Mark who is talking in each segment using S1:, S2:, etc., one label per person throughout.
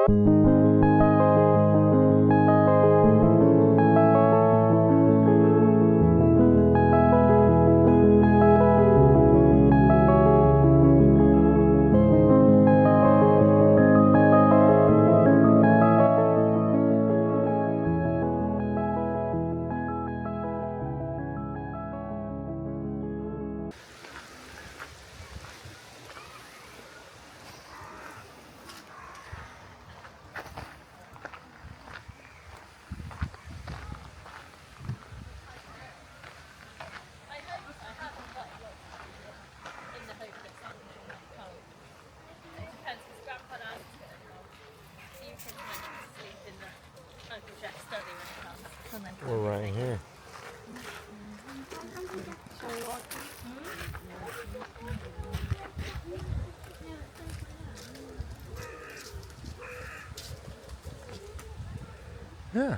S1: We're right here. Yeah.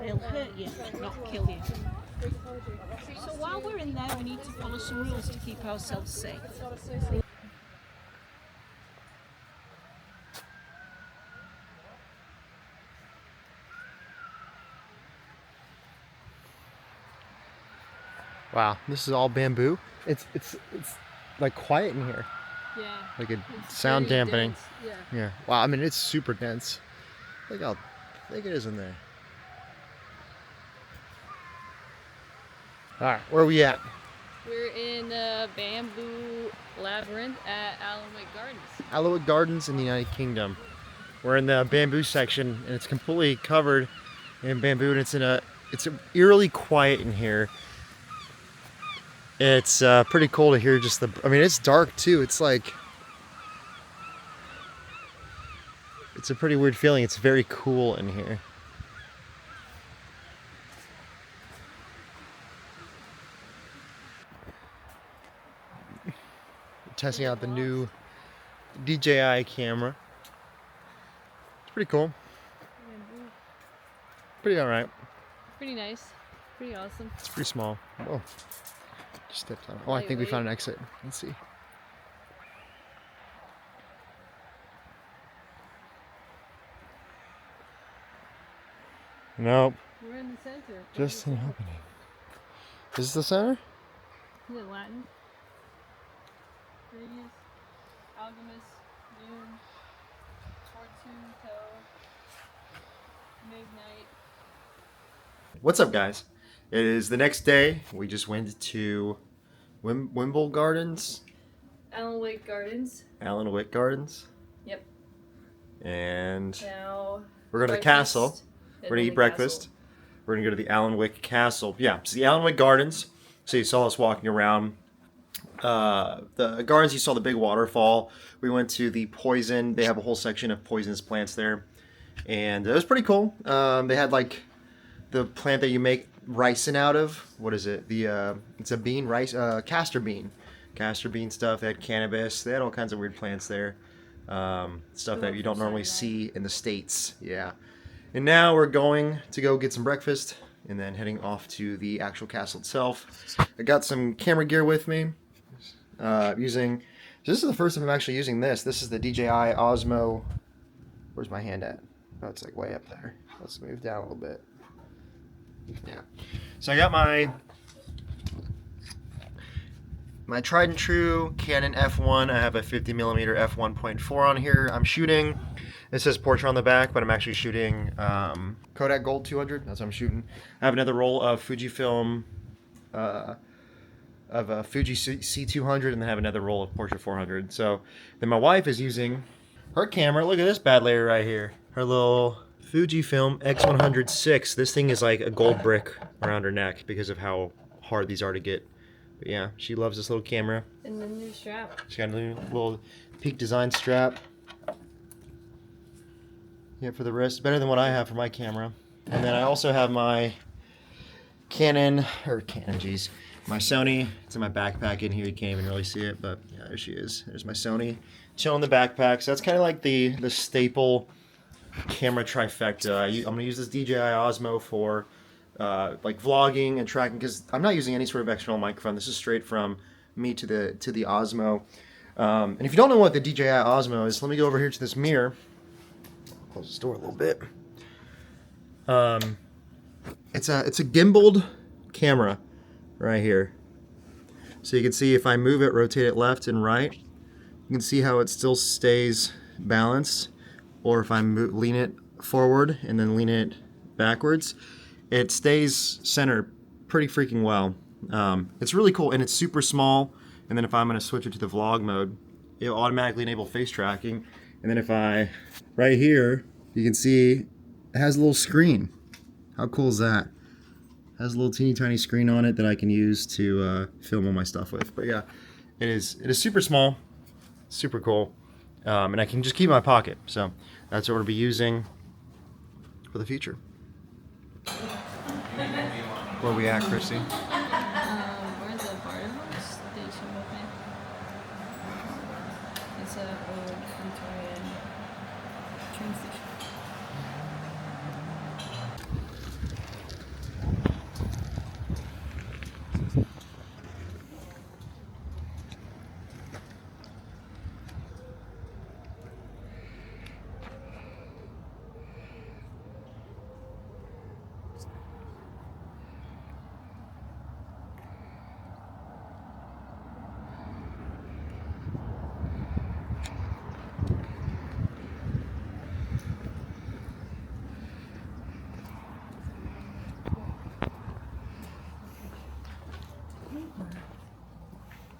S2: They'll hurt you, not kill you. So while we're in there, we need to follow some rules to keep ourselves safe.
S1: Wow, this is all bamboo. It's like quiet in here.
S2: Yeah.
S1: Like a sound dampening.
S2: Yeah.
S1: Yeah. Wow, I mean it's super dense. Look how thick it is in there. Alright, where are we at?
S2: We're in the bamboo labyrinth at Alnwick Gardens.
S1: Alnwick Gardens in the United Kingdom. We're in the bamboo section and it's completely covered in bamboo and it's eerily quiet in here. It's pretty cool to hear just I mean it's dark too. It's like it's a pretty weird feeling. It's very cool in here. Testing out the new DJI camera. It's pretty cool. Pretty alright.
S2: Pretty nice. Pretty awesome.
S1: It's pretty small. Whoa. Just stepped on it. Oh, I think we found an exit. Let's see. Nope.
S2: We're in the center.
S1: Just an opening. Is this the center?
S2: Is it Latin? Radius, algemus, noon, fortune, toe, midnight.
S1: What's up, guys? It is the next day. We just went to Wimbledon Gardens.
S2: Alnwick Gardens.
S1: Alnwick Gardens.
S2: Yep.
S1: And
S2: Now
S1: we're going to the castle. We're going to eat breakfast. We're going to go to the Alnwick Castle. Yeah, it's the Alnwick Gardens. So you saw us walking around. The gardens, you saw the big waterfall. We went to the poison. They have a whole section of poisonous plants there. And it was pretty cool. They had like the plant that you make ricin out of. What is it? It's a bean, rice, castor bean stuff. They had cannabis. They had all kinds of weird plants there. Stuff that you don't normally see in the States. Yeah. And now we're going to go get some breakfast and then heading off to the actual castle itself. I got some camera gear with me. Using. So this is the first time I'm actually using this. This is the DJI Osmo. Where's my hand at? Oh, it's like way up there. Let's move down a little bit. Yeah. So I got my Trident True Canon F1. I have a 50mm f1.4 on here. I'm shooting. It says portrait on the back, but I'm actually shooting Kodak Gold 200. That's what I'm shooting. I have another roll of Fujifilm of a Fuji C200, and then I have another roll of Portrait 400. So then my wife is using her camera. Look at this bad lady right here. Her little Fujifilm X106. This thing is like a gold brick around her neck because of how hard these are to get. But yeah, she loves this little camera.
S3: And the new strap.
S1: She's got a new little Peak Design strap. Yeah, for the wrist. Better than what I have for my camera. And then I also have my my Sony. It's in my backpack in here. You can't even really see it, but yeah, there she is. There's my Sony. Chilling in the backpack. So that's kind of like the staple camera trifecta. I'm going to use this DJI Osmo for like vlogging and tracking, because I'm not using any sort of external microphone. This is straight from me to the Osmo. And if you don't know what the DJI Osmo is, let me go over here to this mirror. Close this door a little bit. It's a gimbaled camera right here. So you can see if I move it, rotate it left and right, you can see how it still stays balanced. Or if I lean it forward and then lean it backwards, it stays centered pretty freaking well. It's really cool, and it's super small. And then if I'm going to switch it to the vlog mode, it'll automatically enable face tracking. And then if I, right here, you can see it has a little screen. How cool is that? It has a little teeny tiny screen on it that I can use to film all my stuff with. But yeah, it is super small, super cool. And I can just keep it in my pocket. So that's what we'll be using for the future. Where are we at, Christy?
S3: We're in the Barton station, I think. It's an old Victorian train station.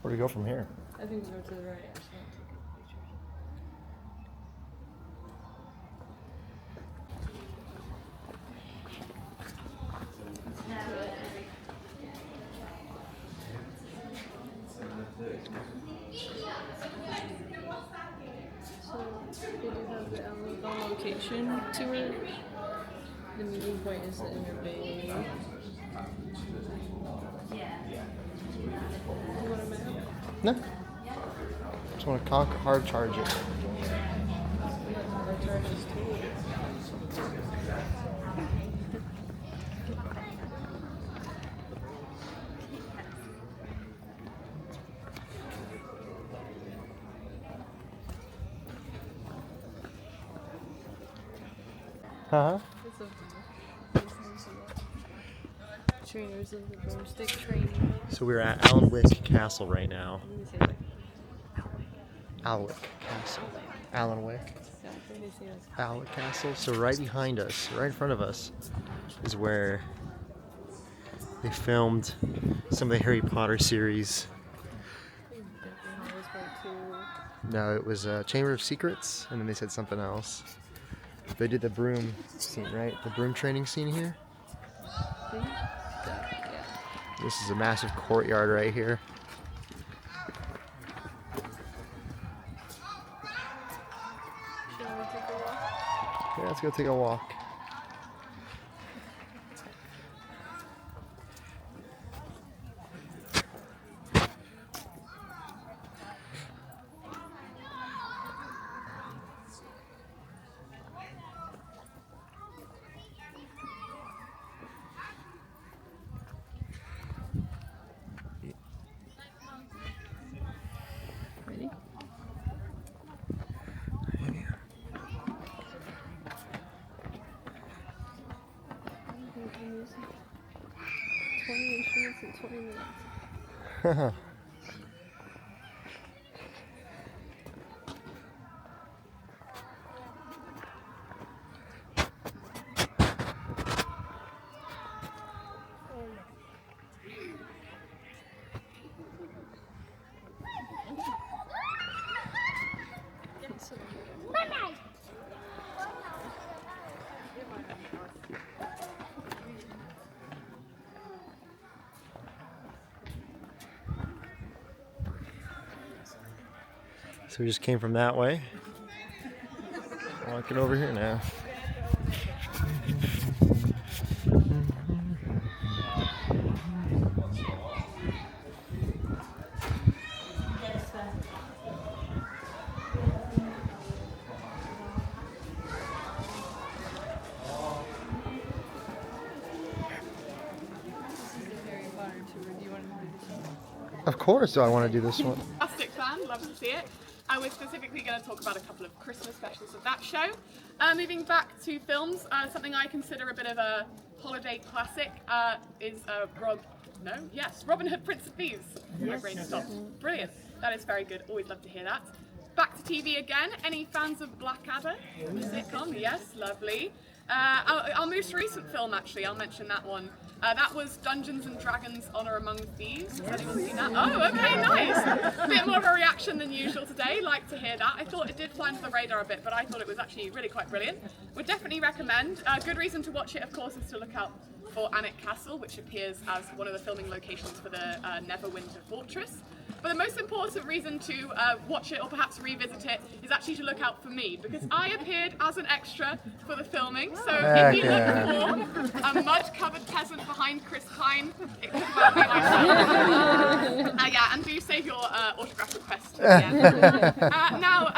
S1: Where do we go from here?
S3: I think we go to the right, actually. So, they do have the Alnwick on location tour. The meeting point is the Inner Bay. You want a map?
S1: No. Just want to hard charge it.
S3: Hard charges too.
S1: Uh-huh.
S3: It's a trainers of the broomstick training.
S1: So we're at Alnwick Castle right now.
S3: Let me say that.
S1: Alnwick Castle. Alnwick.
S3: Yeah, I think they say that's
S1: Alnwick Castle. So right behind us, right in front of us, is where they filmed some of the Harry Potter series. No, it was Chamber of Secrets, and then they said something else. They did the broom scene, right? The broom training scene here. This is a massive courtyard right here. Yeah, let's go take a walk.
S3: minutes and 20 minutes.
S1: So we just came from that way. Walking over here now. Of course I want to do this one.
S4: Fantastic fan, love to see it. We're specifically going to talk about a couple of Christmas specials of that show. Moving back to films, something I consider a bit of a holiday classic is Robin Hood, Prince of Thieves. My brain stopped. Brilliant. That is very good. Always love to hear that. Back to TV again. Any fans of Blackadder? The sitcom? Yes, lovely. Our most recent film, actually, I'll mention that one. That was Dungeons and Dragons: Honor Among Thieves. Has anyone seen that? Oh, okay, nice. A bit more of a reaction than usual today. Like to hear that. I thought it did fly under the radar a bit, but I thought it was actually really quite brilliant. Would definitely recommend. A good reason to watch it, of course, is to look out for Alnwick Castle, which appears as one of the filming locations for the Neverwinter Fortress. But the most important reason to watch it or perhaps revisit it is actually to look out for me, because I appeared as an extra for the filming. So if you look for a mud-covered peasant behind Chris Pine, it could well be myself. Yeah, and do save your autograph request at the end. Now,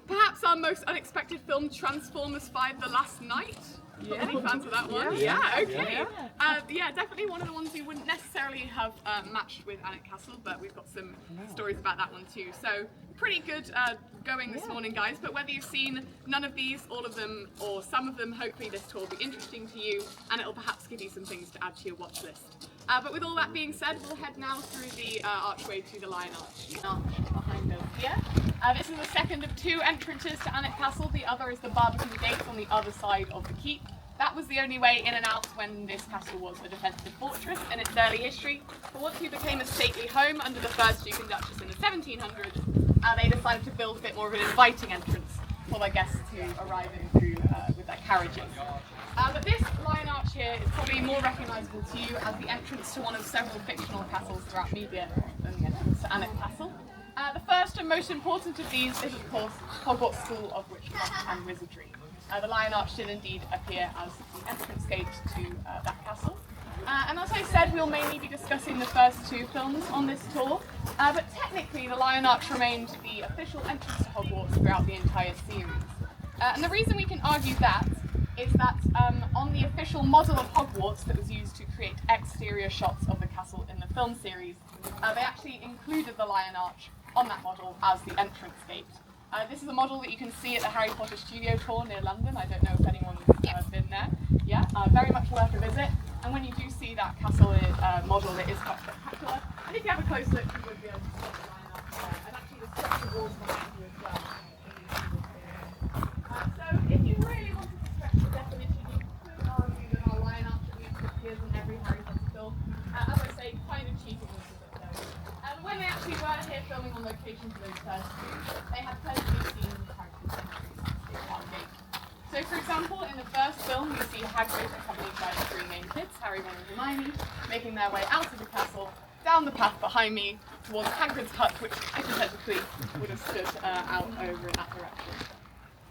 S4: perhaps our most unexpected film, Transformers 5: The Last Night. Yeah. Any fans of that one? Yeah, okay. Yeah, definitely one of the ones you wouldn't necessarily have matched with Alnwick Castle, but we've got some stories about that one too. So pretty good going this morning, guys. But whether you've seen none of these, all of them, or some of them, hopefully this tour will be interesting to you, and it'll perhaps give you some things to add to your watch list. But with all that being said, we'll head now through the archway to the Lion Arch. Behind us here. This is the second of two entrances to Alnwick Castle. The other is the Barbican Gate on the other side of the keep. That was the only way in and out when this castle was a defensive fortress in its early history. But once it became a stately home under the first Duke and Duchess in the 1700s, they decided to build a bit more of an inviting entrance for their guests to arrive in through with their carriages. But this Lion Arch here is probably more recognisable to you as the entrance to one of several fictional castles throughout media than the entrance to Alnwick Castle. The first and most important of these is, of course, Hogwarts School of Witchcraft and Wizardry. The Lion Arch did indeed appear as the entrance gate to that castle. And as I said, we'll mainly be discussing the first two films on this tour, but technically the Lion Arch remained the official entrance to Hogwarts throughout the entire series. And the reason we can argue that is that on the official model of Hogwarts that was used to create exterior shots of the castle in the film series, they actually included the Lion Arch on that model as the entrance gate. This is a model that you can see at the Harry Potter studio tour near London. I don't know if anyone's been there. Yeah, very much worth a visit. And when you do see that castle model, it is quite spectacular. And if you have a close look, you would be able to spot the Lion Arch and actually the structure walls behind you as well. So if you really wanted to stretch the definition, you could argue that our Lion Arch at least appears in every Harry Potter film. As I say, kind of cheating a little bit though. When they actually were here filming on location for those first two, they had plenty of scenes with characters in one gate. So for example, in the first film, we see Hagrid accompanied by the three main kids, Harry, Ron and Hermione, making their way out of the castle, down the path behind me, towards Hagrid's hut, which hypothetically would have stood out over in that direction.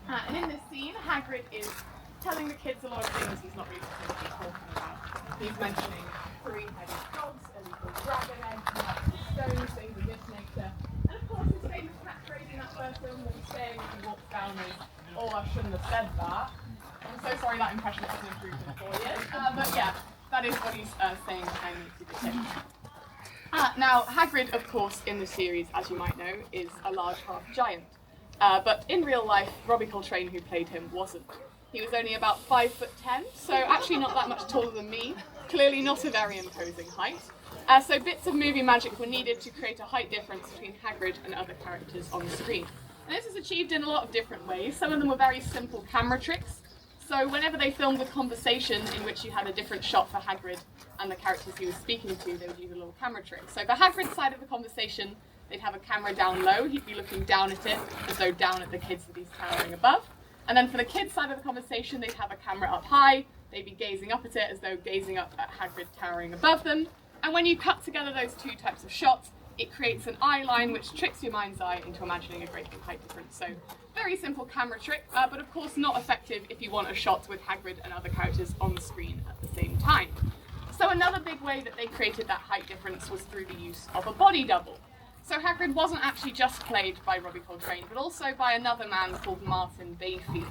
S4: And in this scene, Hagrid is telling the kids a lot of things he's not really supposed to be talking about. He's mentioning three-headed dogs, illegal dragon eggs, stones, things of this nature. And of course, his famous catchphrase in that first film that he's saying as he walks down is, "Oh, I shouldn't have said that." I'm so sorry that impression hasn't improved in 4 years. But yeah, that is what he's saying behind me to the kids. Now, Hagrid, of course, in the series, as you might know, is a large half giant. But in real life, Robbie Coltrane, who played him, wasn't. He was only about 5'10", so actually not that much taller than me. Clearly not a very imposing height. So bits of movie magic were needed to create a height difference between Hagrid and other characters on the screen. And this is achieved in a lot of different ways. Some of them were very simple camera tricks. So whenever they filmed a conversation in which you had a different shot for Hagrid and the characters he was speaking to, they would use a little camera trick. So for Hagrid's side of the conversation, they'd have a camera down low. He'd be looking down at it, as though down at the kids that he's towering above. And then for the kids' side of the conversation, they'd have a camera up high. They'd be gazing up at it, as though gazing up at Hagrid towering above them. And when you cut together those two types of shots, it creates an eye line which tricks your mind's eye into imagining a great big height difference. So very simple camera trick, but of course not effective if you want a shot with Hagrid and other characters on the screen at the same time. So another big way that they created that height difference was through the use of a body double. So Hagrid wasn't actually just played by Robbie Coltrane, but also by another man called Martin Bayfield.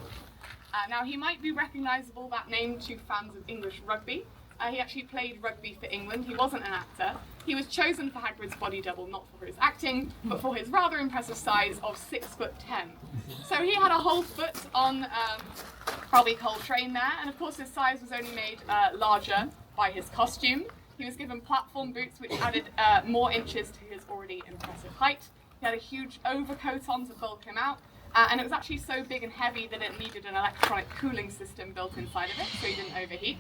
S4: Now he might be recognisable, that name, to fans of English rugby. He actually played rugby for England. He wasn't an actor. He was chosen for Hagrid's body double not for his acting, but for his rather impressive size of 6'10". So he had a whole foot on Robbie Coltrane there, and of course his size was only made larger by his costume. He was given platform boots which added more inches to his already impressive height. He had a huge overcoat on to bulk him out, and it was actually so big and heavy that it needed an electronic cooling system built inside of it so he didn't overheat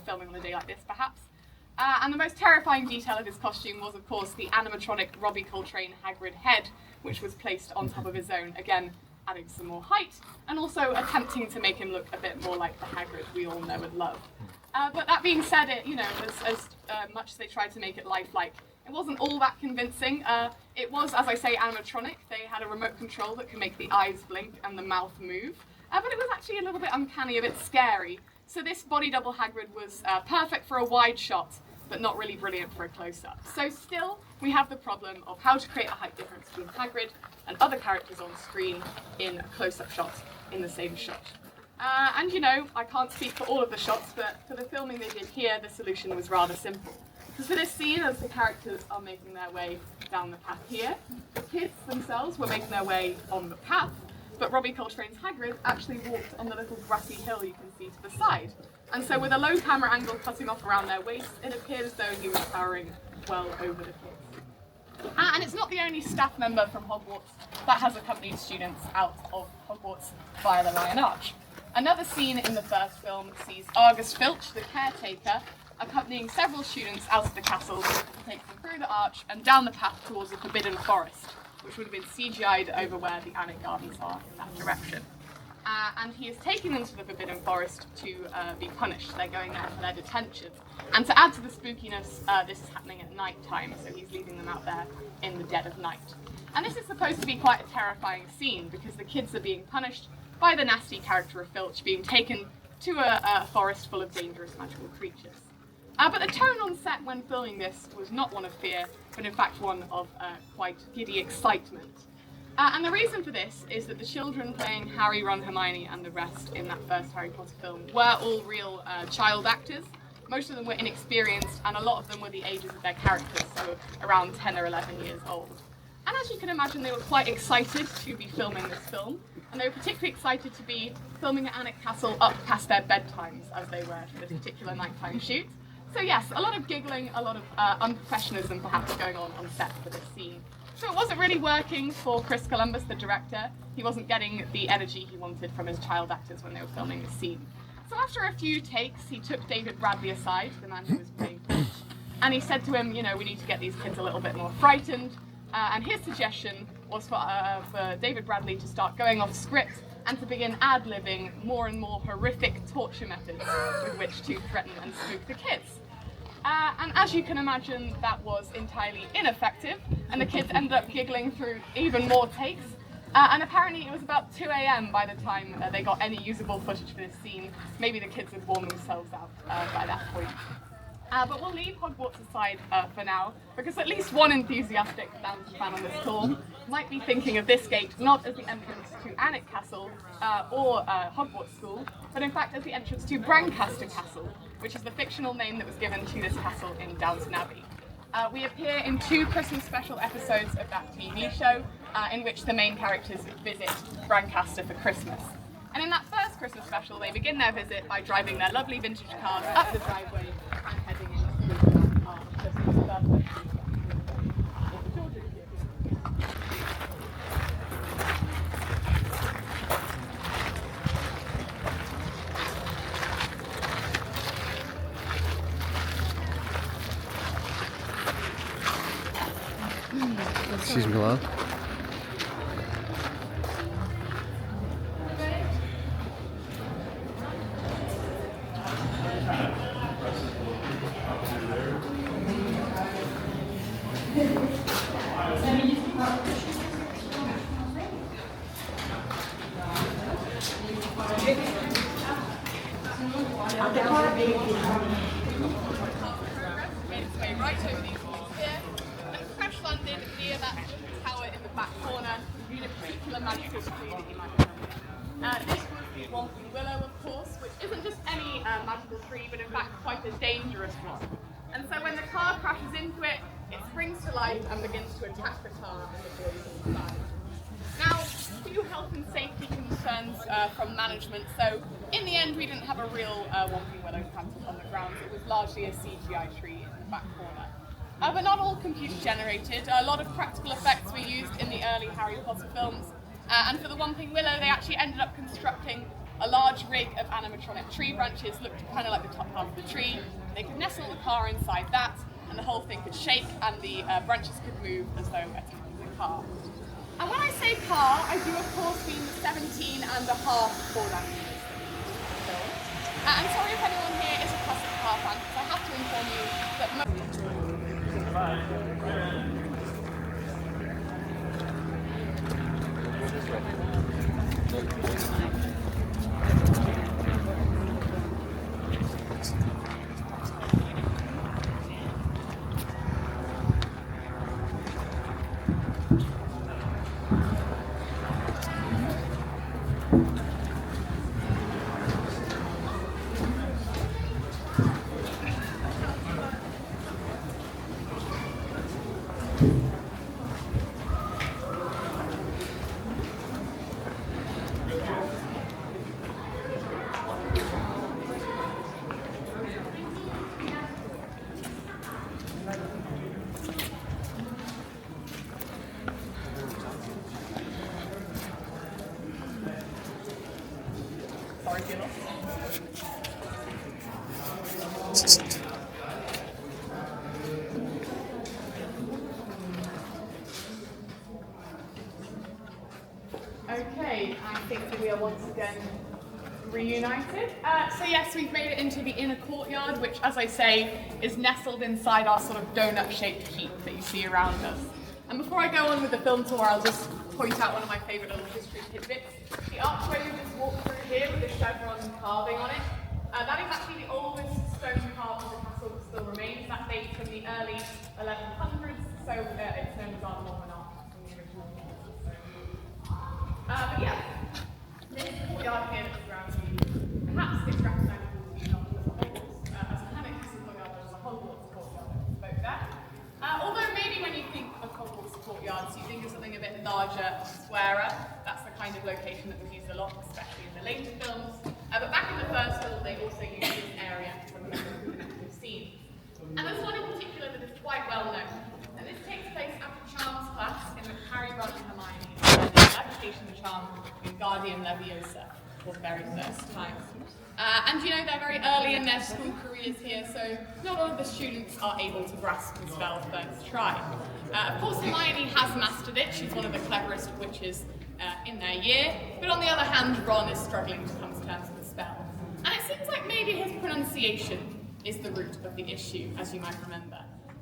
S4: filming on a day like this perhaps. And the most terrifying detail of his costume was of course the animatronic Robbie Coltrane Hagrid head, which was placed on top of his own, again adding some more height and also attempting to make him look a bit more like the Hagrid we all know and love. But that being said, as much as they tried to make it lifelike, it wasn't all that convincing. It was, as I say, animatronic. They had a remote control that could make the eyes blink and the mouth move, but it was actually a little bit uncanny, a bit scary. So this body double Hagrid was perfect for a wide shot, but not really brilliant for a close-up. So still, we have the problem of how to create a height difference between Hagrid and other characters on screen in a close-up shot in the same shot. And I can't speak for all of the shots, but for the filming they did here, the solution was rather simple. So for this scene, as the characters are making their way down the path here, the kids themselves were making their way on the path, but Robbie Coltrane's Hagrid actually walked on the little grassy hill you can see to the side. And so with a low camera angle cutting off around their waist, it appeared as though he was towering well over the kids. And it's not the only staff member from Hogwarts that has accompanied students out of Hogwarts via the Lion Arch. Another scene in the first film sees Argus Filch, the caretaker, accompanying several students out of the castle to take them through the arch and down the path towards the Forbidden Forest, which would have been CGI'd over where the Alnwick Gardens are in that direction. And he is taking them to the Forbidden Forest to be punished. They're going there for their detention. And to add to the spookiness, this is happening at night time, so he's leaving them out there in the dead of night. And this is supposed to be quite a terrifying scene because the kids are being punished by the nasty character of Filch being taken to a forest full of dangerous magical creatures. But the tone on set when filming this was not one of fear, but in fact one of quite giddy excitement. And the reason for this is that the children playing Harry, Ron, Hermione and the rest in that first Harry Potter film were all real child actors. Most of them were inexperienced and a lot of them were the ages of their characters, so around 10 or 11 years old. And as you can imagine, they were quite excited to be filming this film, and they were particularly excited to be filming at Alnwick Castle up past their bedtimes as they were for this particular nighttime shoot. So yes, a lot of giggling, a lot of unprofessionalism perhaps going on set for this scene. So it wasn't really working for Chris Columbus, the director. He wasn't getting the energy he wanted from his child actors when they were filming this scene. So after a few takes, he took David Bradley aside, the man who was playing Filch, and he said to him, we need to get these kids a little bit more frightened. And his suggestion was for David Bradley to start going off script and to begin ad-libbing more and more horrific torture methods with which to threaten and spook the kids. And as you can imagine, that was entirely ineffective, and the kids ended up giggling through even more takes. And apparently it was about 2 a.m. by the time they got any usable footage for this scene. Maybe the kids had worn themselves out by that point. But we'll leave Hogwarts aside for now, because at least one enthusiastic fan on this call might be thinking of this gate not as the entrance to Alnwick Castle or Hogwarts School, but in fact as the entrance to Brancaster Castle, which is the fictional name that was given to this castle in Downton Abbey. We appear in 2 Christmas special episodes of that TV show, in which the main characters visit Brancaster for Christmas. And in that first Christmas special, they begin their visit by driving their lovely vintage cars up the driveway and heading into our Christmas birthday.
S5: Excuse me, love.
S4: Made its way right over these walls here and crash landed near that tower in the back corner in a particular magical tree that you might remember. This was the Whomping Willow, of course, which isn't just any magical tree, but in fact quite a dangerous one. And so when the car crashes into it, it springs to life and begins to attack the car and the boys inside. Now, few health and safety concerns from management, so in the end we didn't have a real Whomping Willow planted on the grounds. It was largely a CGI tree in the back corner. But not all computer generated. A lot of practical effects were used in the early Harry Potter films, and for the Whomping Willow they actually ended up constructing a large rig of animatronic tree branches, looked kind of like the top half of the tree. They could nestle the car inside that, and the whole thing could shake, and the branches could move as though attacking the car. And when I say car, I do of course mean the 17.5 Ford Anglia. I'm sorry if anyone here is a classic car fan, because I have to inform you that Okay, I think we are once again reunited. So yes, we've made it into the inner courtyard, which, as I say, is nestled inside our sort of donut-shaped keep that you see around us. And before I go on with the film tour, I'll just point out one of my favourite little history tidbits. The archway we just walked through here with the chevron carving on it, that is actually the oldest stone carving the castle that still remains. That dates from the early 1100s, so it's known as our Norman Arch from the original castle. But yeah, this courtyard here that we're around you, perhaps it's recognisable to you not as a Hogwarts, as a Panic Castle courtyard, as a Hogwarts courtyard that we spoke there. Although maybe when you think of Hogwarts courtyards, you think of something a bit larger, squarer. That's the kind of location that was used a lot, especially in the later films. But back in the first film, they also used this area for the active scene. And there's one in particular that is quite well known. And this takes place after Charms class, in which Harry, Ron and Hermione learn the application of charm with Guardian Leviosa for the very first time. And you know, they're very early in their school careers here, so not all of the students are able to grasp the spell first try. Of course, Hermione has mastered it. She's one of the cleverest witches in their year, but on the other hand, Ron is struggling to come to terms with the spell. And it seems like maybe his pronunciation is the root of the issue, as you might remember.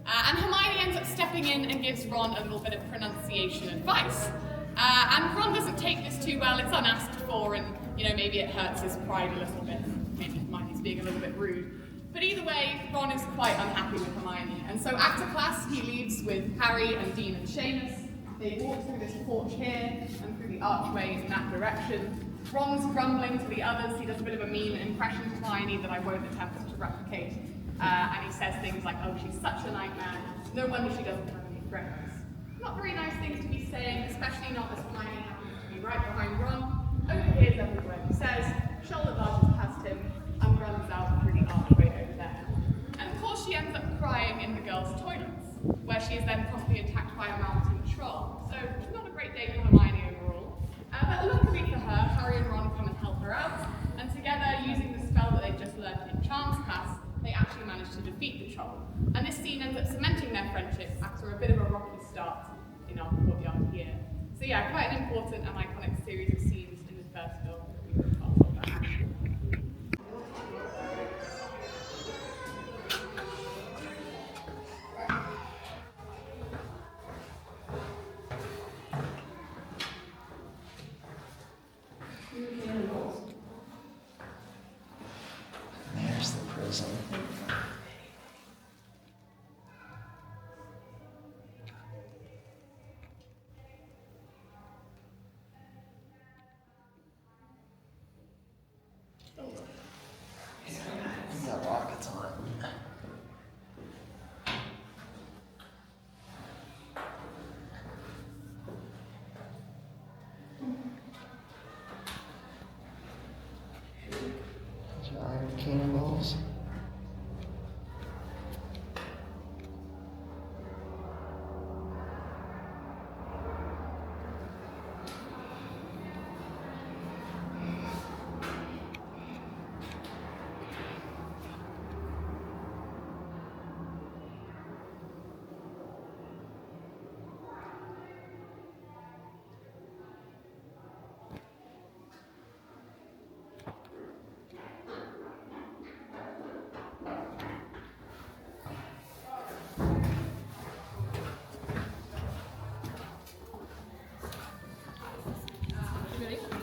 S4: And Hermione ends up stepping in and gives Ron a little bit of pronunciation advice. And Ron doesn't take this too well. It's unasked for, and you know, maybe it hurts his pride a little bit. Maybe Hermione's being a little bit rude. But either way, Ron is quite unhappy with Hermione. And so after class, he leaves with Harry and Dean and Seamus. They walk through this porch here and through the archway in that direction. Ron's grumbling to the others. He does a bit of a mean impression of Hermione that I won't attempt to replicate. And he says things like, oh, she's such a nightmare. No wonder she doesn't have any friends. Not very nice things to be saying, especially not as Hermione happens to be right behind Ron. overhears everywhere. He says, Charlotte barges past him and runs out through the archway over there. And of course she ends up crying in the girls' toilets, where she is then promptly attacked by a mountain troll. So not a great day for Hermione overall. But luckily for her, Harry and Ron come and help her out, and together, using the spell that they've just learned in Charms class, they actually manage to defeat the troll. And this scene ends up cementing their friendship after a bit of a rocky start in our courtyard here. So yeah, quite an important and iconic series of scenes in the first film that we were part of that.
S5: There's the prison. We got rockets on it. Giant cannonballs.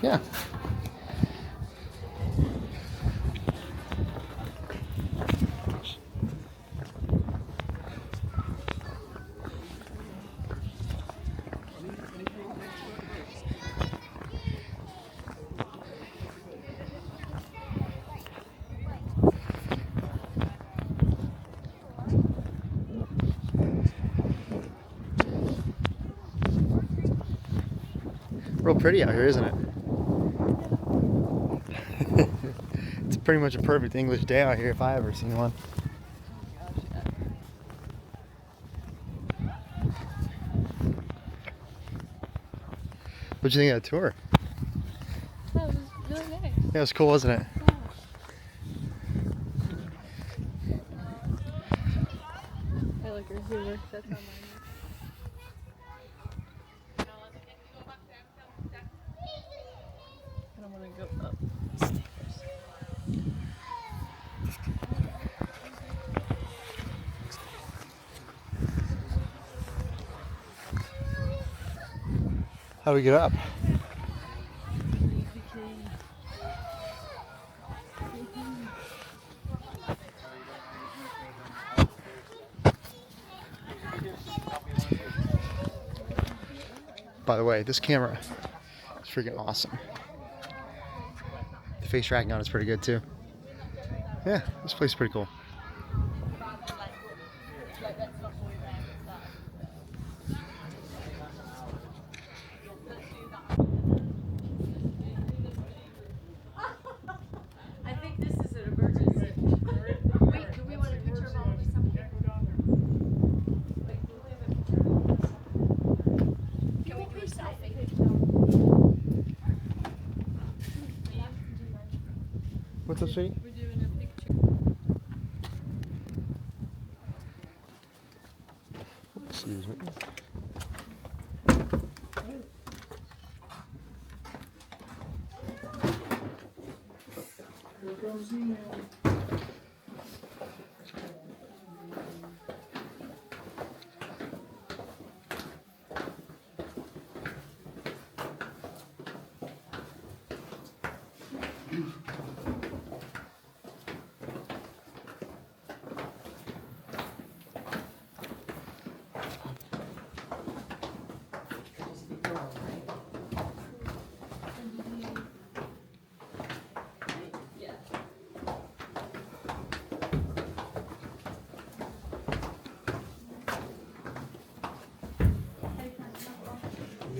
S5: Yeah. Real pretty out here, isn't it? It's pretty much a perfect English day out here if I ever seen one. What'd you think of that tour?
S3: That was really nice.
S5: Yeah, it was cool, wasn't it?
S3: I like her humor. That's how mine is. I don't want to go up.
S5: How do we get up? By the way, this camera is freaking awesome. The face tracking on it's pretty good too. Yeah, this place is pretty cool.
S3: I think this is an emergency. Wait, do we want a picture of all of us? Wait, do we have a picture of us? Can we do a selfie?
S5: What's up, sweetie?
S3: We're doing a picture.
S5: Excuse me.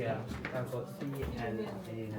S6: Yeah, I've got C and the T.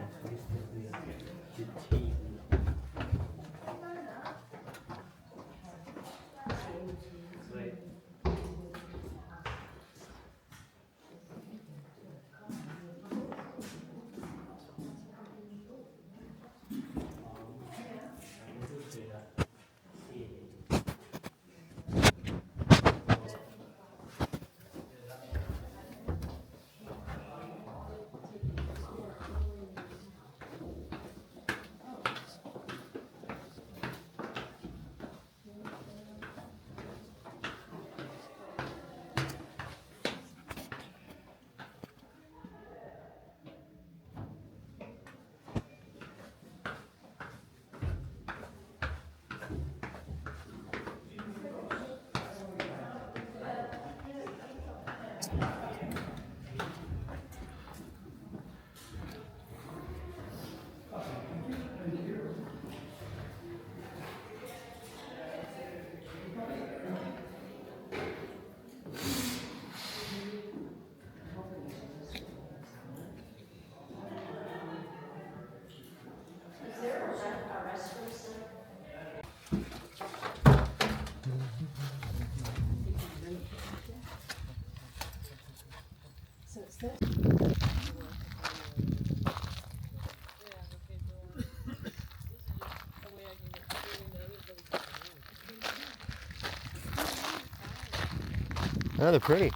S5: Oh, they're pretty.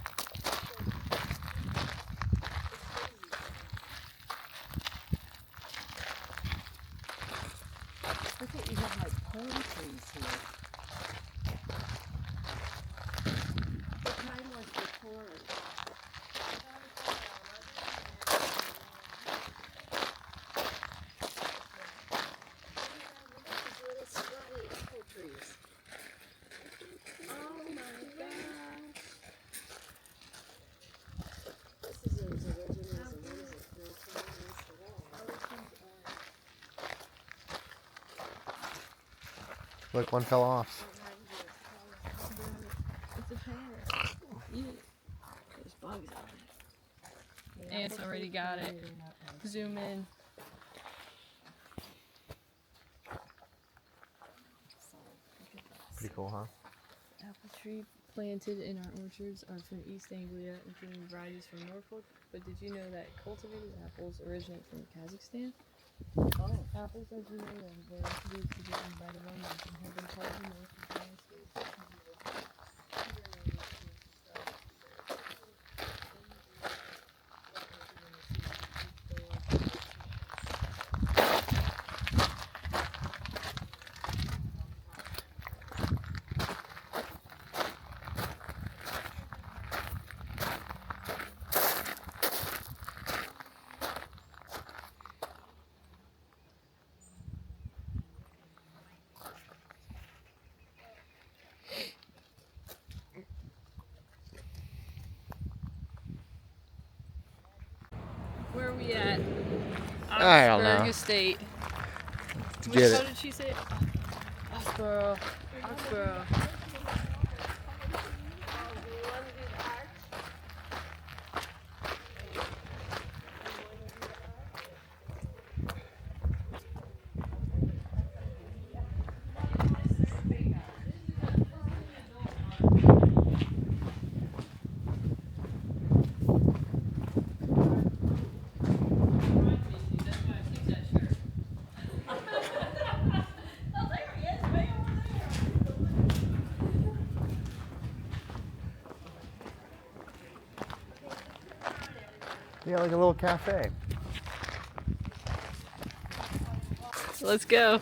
S3: Look at you have like palm trees here. What kind was the corn? Little scrubby apple trees. Oh my gosh. This is as original as it is. No comments at all.
S5: Look, one fell off.
S3: It's a pear. Eat it. There's bugs on it.
S7: Ants already got it. Zoom in.
S5: Pretty cool, huh?
S7: Apple tree planted in our orchards are from East Anglia, including varieties from Norfolk. But did you know that cultivated apples originate from Kazakhstan?
S3: Oh.
S7: Apples, as you know, were introduced to Britain by the Romans and have been part of the Norfolk landscape. Where are we at?
S5: I don't know.
S7: Oxburgh Estate.
S5: Get
S7: How
S5: it.
S7: did she say it? Oxburgh. Oxburgh.
S5: Yeah, like a little cafe.
S7: Let's go.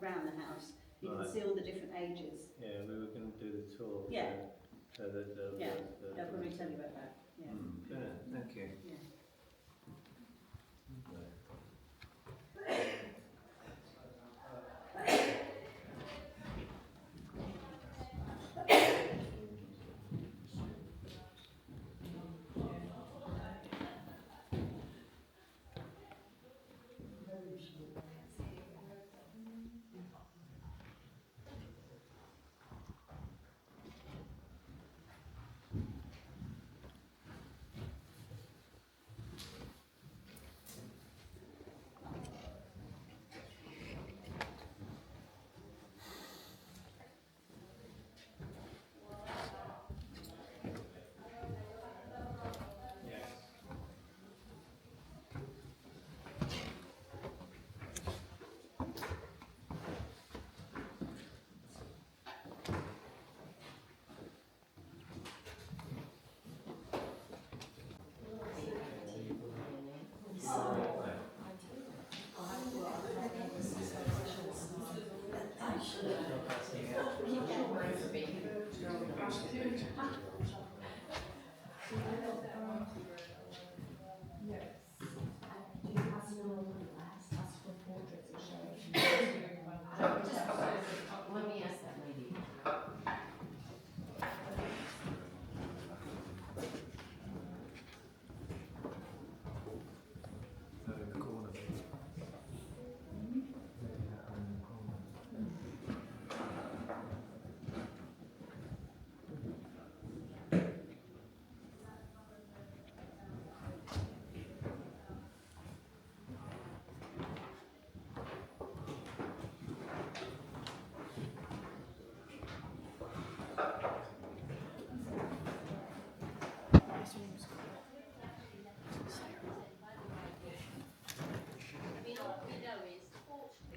S2: around the house, you can
S6: Right.
S2: see all the different ages.
S6: Yeah, we were going to do the tour.
S2: Yeah.
S6: So that
S2: Yeah, they'll probably tell you about that. Yeah.
S6: Brilliant, thank you.
S2: Yeah.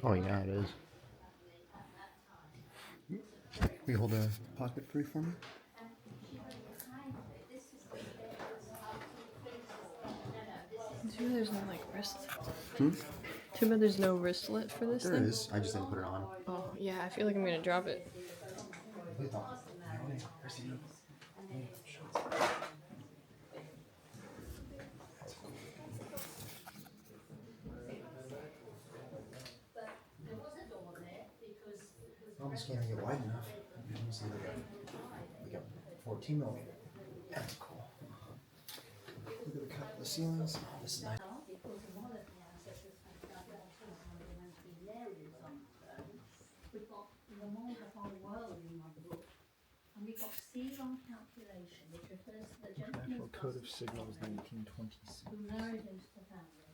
S5: Oh yeah, it is. Will you hold a pocket free for me?
S7: Too bad there's no like wrist.
S5: Hmm?
S7: Too bad there's no wristlet for this
S5: There
S7: thing.
S5: is. I just didn't put it on.
S7: Oh yeah, I feel like I'm gonna drop it.
S5: Almost can't get wide enough. See, like a 14 millimeter. That's cool. Look at the cut of the ceilings. Oh, this is nice.
S2: We've got the whole world in one book. And we've got C-long calculation, which refers to the gentleman's
S5: Code of Signals 1926.
S2: who married into the family.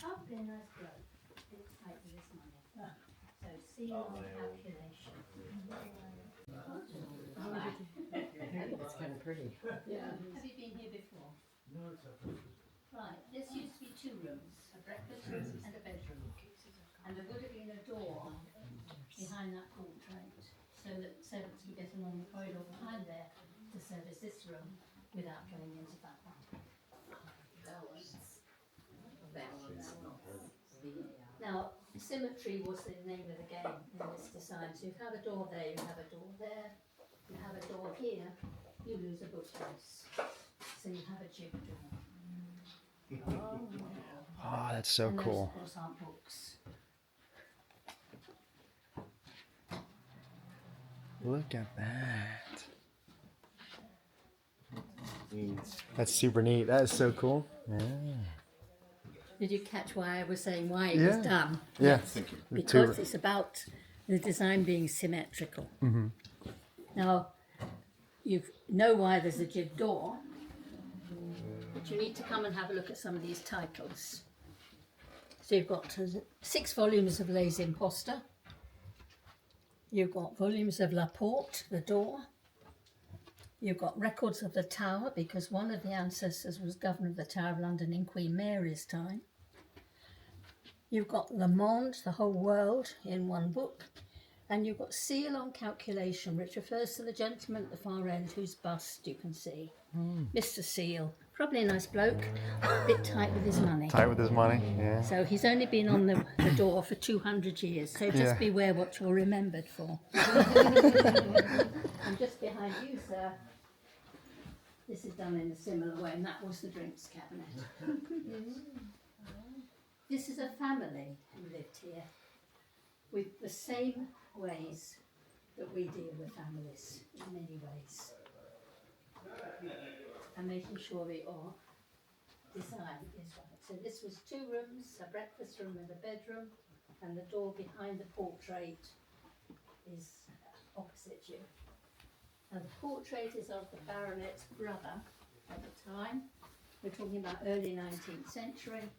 S2: Up in as growth, it's tied to this money. So C-long calculation.
S8: It's kind of pretty.
S2: Yeah. Have you been here before? No, it's right, this used to be 2 rooms, a breakfast and a bedroom. And there would have been a door behind that portrait, so that servants would get along the corridor behind there to service this room without going into that one. Now, symmetry was the name of the game in this design. So you have a door there, you have a door there, you have a door here, you lose a bookcase. So you have a jib door.
S5: Oh, that's so
S2: And those,
S5: cool.
S2: of course, are books.
S5: Look at that. That's super neat. That is so cool. Yeah.
S2: Did you catch why I was saying why it
S5: Yeah.
S2: was done?
S5: Yeah.
S1: Thank you.
S2: Because it's about the design being symmetrical.
S5: Mm-hmm.
S2: Now, you know why there's a jib door, but you need to come and have a look at some of these titles. So you've got 6 volumes of Les Imposteurs. You've got volumes of La Porte, the door. You've got records of the Tower, because one of the ancestors was governor of the Tower of London in Queen Mary's time. You've got Le Monde, the whole world, in one book. And you've got seal on calculation, which refers to the gentleman at the far end whose bust you can see. Mr. Seal. Probably a nice bloke, a bit tight with his money.
S5: Tight with his money, yeah.
S2: So he's only been on the door for 200 years, so just
S5: Yeah.
S2: beware what you're remembered for. And just behind you, sir, this is done in a similar way, and that was the drinks cabinet. This is a family who lived here with the same ways that we deal with families in many ways. And making sure that your design is right. So this was 2 rooms, a breakfast room and a bedroom, and the door behind the portrait is opposite you. Now the portrait is of the baronet's brother at the time. We're talking about early 19th century.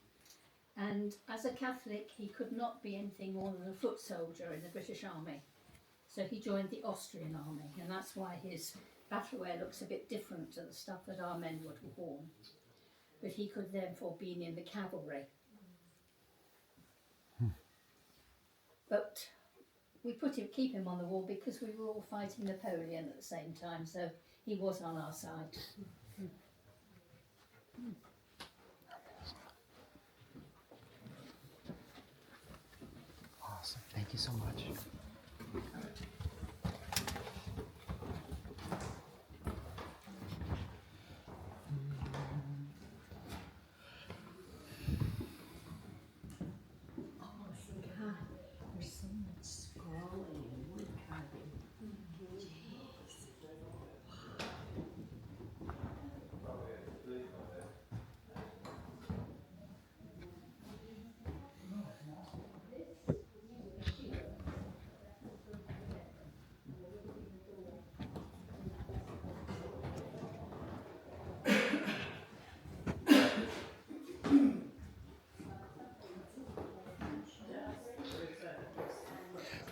S2: And as a Catholic, he could not be anything more than a foot soldier in the British Army. So he joined the Austrian army, and that's why his battle wear looks a bit different to the stuff that our men would have worn. But he could therefore have been in the cavalry. But we keep him on the wall because we were all fighting Napoleon at the same time, so he was on our side.
S5: Awesome. Thank you so much.
S8: There's so much scrolling and wood carving.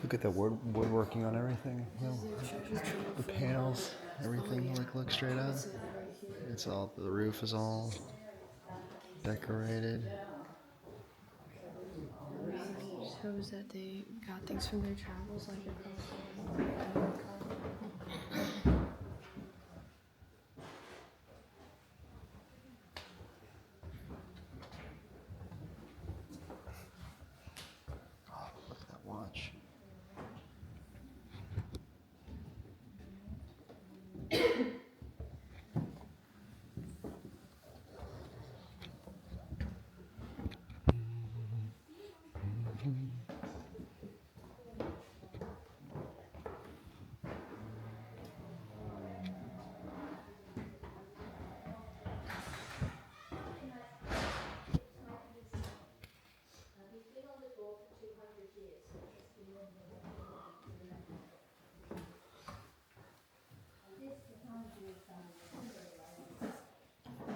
S5: Look at the woodworking on everything. You know, the panels, everything like looks straight up. It's all, the roof is all decorated.
S7: Shows that they got things from their travels, like across the world.
S5: Oh, look at that watch.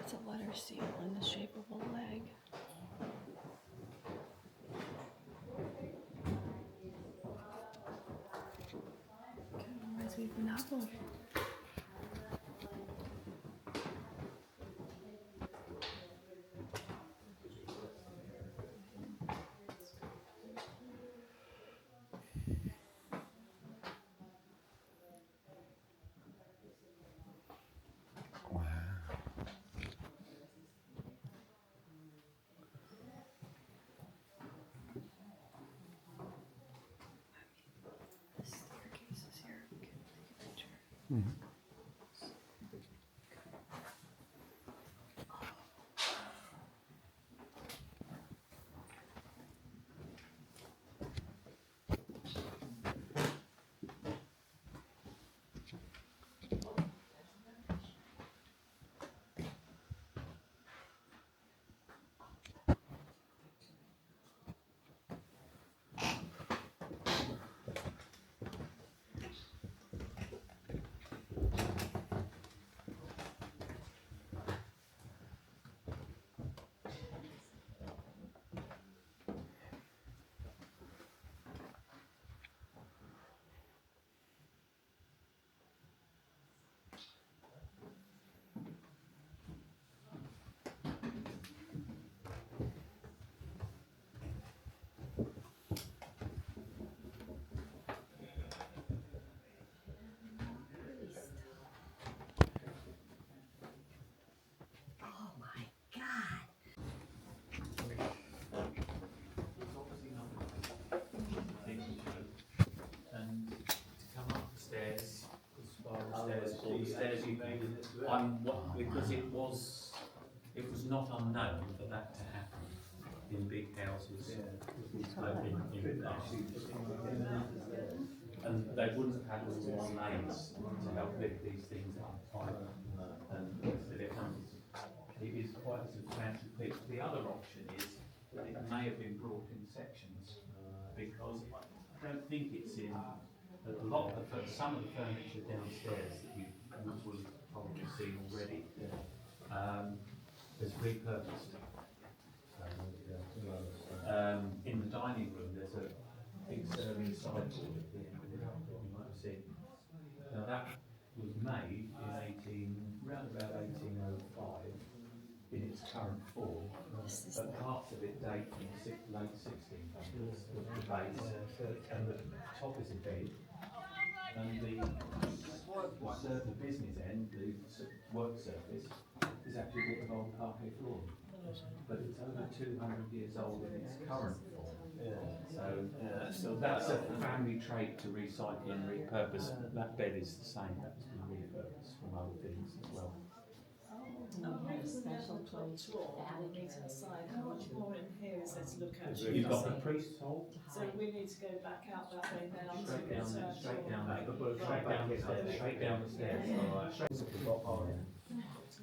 S7: It's a letter seal in the shape of a leg. Kind of reminds me of an apple.
S5: Wow.
S7: The staircase is here. Can I take a picture?
S9: stairs, because it was not unknown for that to happen in big houses. And they wouldn't have had all these names to help lift these things up higher. And it is quite a substantial piece. The other option is that it may have been brought in sections, because I don't think it's in a lot of some of the furniture downstairs that you will have probably seen already is repurposed. In the dining room, there's a big serving sideboard at the end of it that you might have seen. Now that was made in around about 1805 in its current form, but parts of it date from the late 1600s, the base, and the top is in bed, and the business end, the work surface, is actually a bit of old parquet floor, but it's over 200 years old in its current form. So that's a family trait to recycle and repurpose. That bed is the same, that's been repurposed from other things as well.
S8: Allocated aside, how much more in here is there to look at?
S9: You've got the priest's hall.
S8: So we need to go back out that way now.
S9: Straight down the stairs.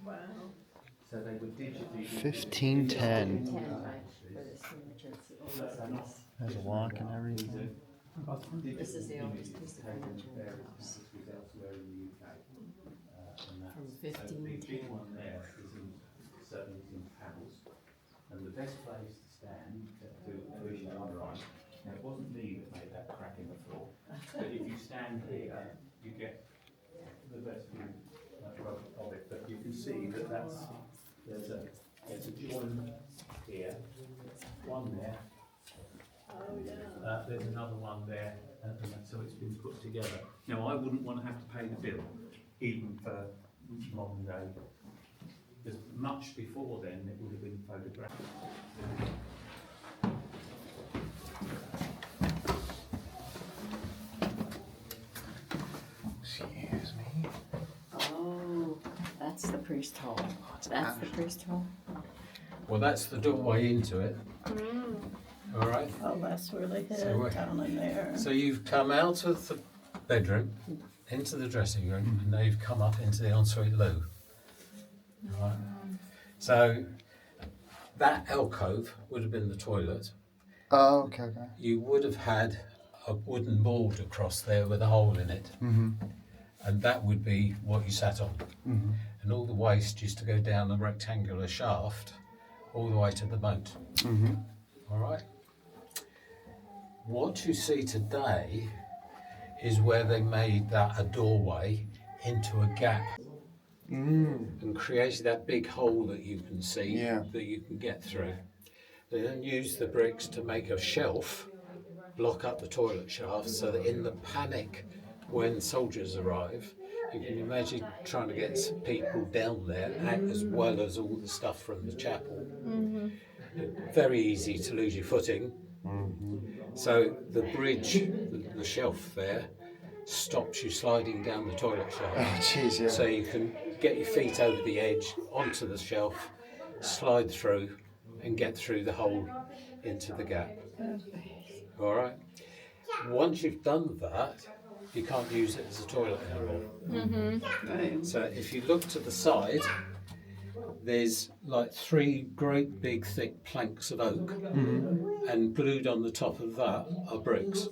S8: Wow.
S9: So they were digitally.
S5: 1510. There's a lock and everything.
S8: This is the oldest piece of furniture in the house. From 1510.
S9: The big one there is certainly in panels, and the best place to stand to appreciate the front. Now it wasn't me that made that crack in the floor, but if you stand here, you get the best view of it. But you can see that there's a join here, one there.
S8: Oh yeah.
S9: There's another one there, and so it's been put together. Now I wouldn't want to have to pay the bill, even for modern day, because much before then it would have been photographed.
S5: Excuse me.
S8: Oh, that's the priest hall. That's the priest hall.
S10: Well, that's the doorway into it. All right.
S8: Oh, that's where they head
S10: So
S8: down in there.
S10: So you've come out of the bedroom, into the dressing room, and now you've come up into the ensuite loo. All right. So that alcove would have been the toilet.
S5: Oh, okay, okay.
S10: You would have had a wooden board across there with a hole in it, and that would be what you sat on. And all the waste used to go down a rectangular shaft all the way to the moat. All right. What you see today is where they made that a doorway into a gap and created that big hole that you can see that you can get through. They then used the bricks to make a shelf, block up the toilet shaft, so that in the panic when soldiers arrive, you can imagine trying to get some people down there as well as all the stuff from the chapel. Very easy to lose your footing. So the bridge, the shelf there, stops you sliding down the toilet shaft.
S5: Oh, jeez, yeah.
S10: So you can get your feet over the edge, onto the shelf, slide through, and get through the hole into the gap. All right. Once you've done that, you can't use it as a toilet anymore. So if you look to the side, there's like 3 great big thick planks of oak, and glued on the top of that are bricks.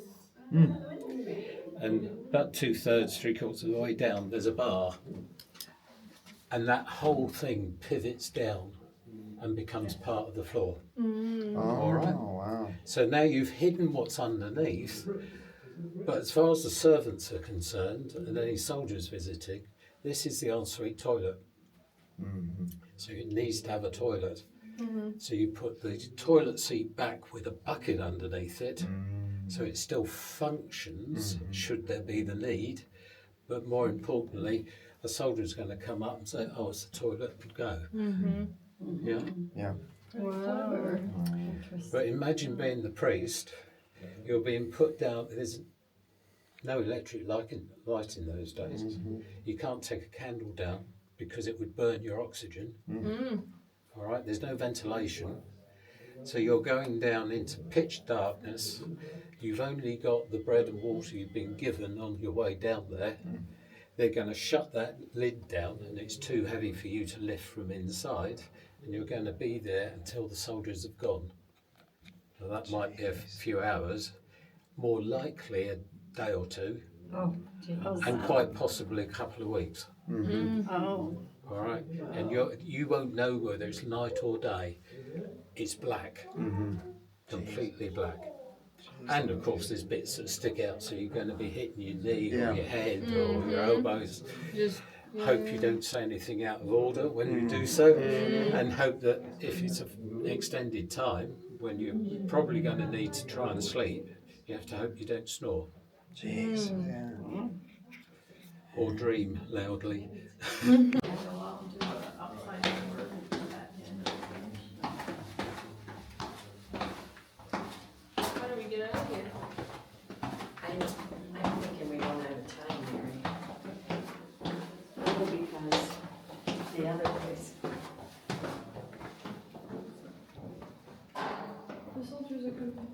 S10: And about 2/3, 3/4 of the way down, there's a bar, and that whole thing pivots down and becomes part of the floor. All right.
S5: Wow.
S10: So now you've hidden what's underneath, but as far as the servants are concerned and any soldiers visiting, this is the ensuite toilet. So it needs to have a toilet. So you put the toilet seat back with a bucket underneath it, so it still functions should there be the need. But more importantly, a soldier's going to come up and say, "Oh, it's the toilet," and go. Yeah.
S5: Yeah.
S8: Wow.
S10: But imagine being the priest. You're being put down. There's no electric light in those days. You can't take a candle down because it would burn your oxygen. All right, there's no ventilation. So you're going down into pitch darkness. You've only got the bread and water you've been given on your way down there. They're going to shut that lid down and it's too heavy for you to lift from inside, and you're going to be there until the soldiers have gone. Now, that might be a few hours, more likely a day or two, and quite possibly a couple of weeks.
S8: Oh.
S10: All right, and you won't know whether it's night or day. It's black, completely black. And of course there's bits that stick out, so you're going to be hitting your knee or your head or your elbows. Hope you don't say anything out of order when you do so, and hope that if it's an extended time when you're probably going to need to try and sleep, you have to hope you don't snore.
S5: Jeez. Yeah.
S10: Or dream loudly.
S3: How do we get out of here?
S8: I'm thinking we don't have time, Mary. Only because the other place.
S3: The soldiers are coming.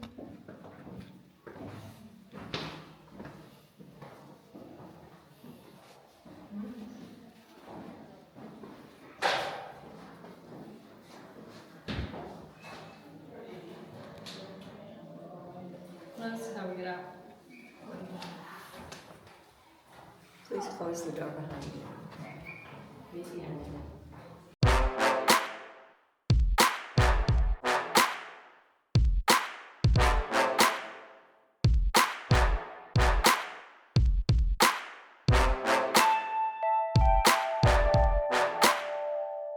S3: That's how we get out.
S8: Please close the door behind you. Be behind you.